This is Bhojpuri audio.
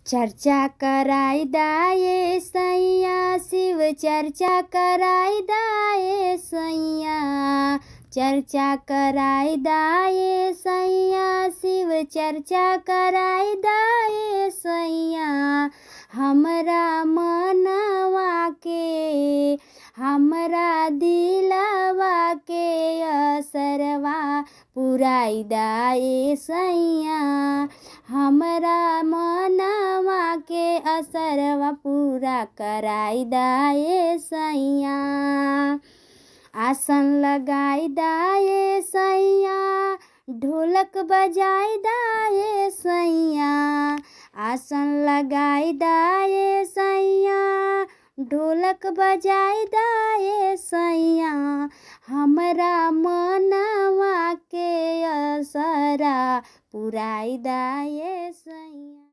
चर्चा कराई दाए सैया शिव चर्चा कराई दाए सैया। चर्चा कराई दाए सैया शिव चर्चा कराई दाए सैया। हमरा मनवा के हमरा दिलवा के असरवा पुराई दाए सैया। हमरा मनवा के असरवा पूरा कराई दाए सैया। आसन लगाई दाए सैया ढोलक बजाई दाए सैया। आसन लगाई दाए सैया ढोलक बजाई दाए सैया। हमरा मनवा के असरा पुराई दाए।